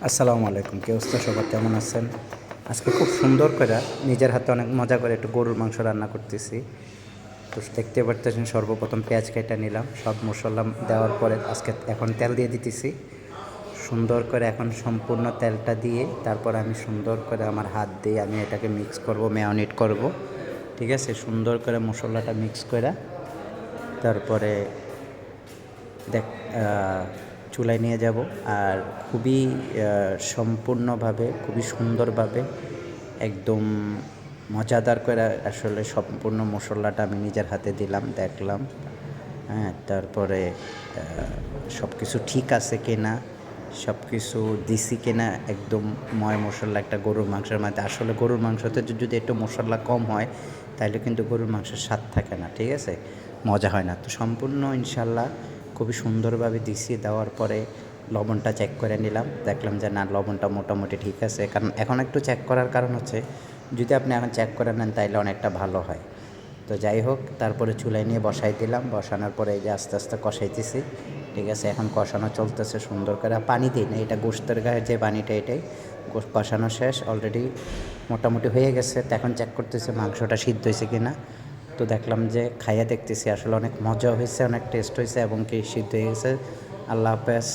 আসসালামু আলাইকুম, কি অবস্থা? সবার কেমন আছেন? আজকে খুব সুন্দর করে নিজের হাতে অনেক মজা করে একটু গরুর মাংস রান্না করতেছি। তো দেখতে পারতেছেন, সর্বপ্রথম পেঁয়াজ কেটে নিলাম, সব মশলা দেওয়ার পরে এখন তেল দিয়ে দিতেছি সুন্দর করে। এখন সম্পূর্ণ তেলটা দিয়ে তারপর আমি সুন্দর করে আমার হাত দিয়ে আমি এটাকে মিক্স করব, ম্যারিনেট করব। ঠিক আছে, সুন্দর করে মশলাটা মিক্স করে তারপরে দেখ চুলায় নিয়ে যাব। আর খুবই সম্পূর্ণভাবে, খুবই সুন্দরভাবে, একদম মজাদার করে আসলে সম্পূর্ণ মশলাটা আমি নিজের হাতে দিলাম, দেখলাম। হ্যাঁ, তারপরে সব কিছু ঠিক আছে কি না, সব কিছু দিছি কি না, একদম ময় মশলা একটা গরুর মাংসের মধ্যে। আসলে গরুর মাংসতে যদি একটু মশলা কম হয় তাহলে কিন্তু গরুর মাংসের স্বাদ থাকে না, ঠিক আছে, মজা হয় না। তো সম্পূর্ণ ইনশাল্লাহ খুবই সুন্দরভাবে দিছি। দেওয়ার পরে লবণটা চেক করে নিলাম, দেখলাম যে না, লবণটা মোটামুটি ঠিক আছে। কারণ এখন একটু চেক করার কারণ হচ্ছে, যদি আপনি এখন চেক করে নেন তাইলে অনেকটা ভালো হয়। তো যাই হোক, তারপরে চুলায় নিয়ে বসাই দিলাম। বসানোর পরে এই যে আস্তে আস্তে কষাইতেছি, ঠিক আছে। এখন কষানো চলতেছে সুন্দর করে, পানি দিই না, এটা গোশতের গায়ে যে পানিটা, এটাই কষানো শেষ অলরেডি, মোটামুটি হয়ে গেছে। তো এখন চেক করতেছি মাংসটা সিদ্ধ হয়েছে কি না। তো দেখলাম যে খাইয়ে দেখতেছি, আসলে অনেক মজা হয়েছে, অনেক টেস্ট হয়েছে এবং কি সিদ্ধ হয়ে গেছে। আল্লাহ হাফেজ।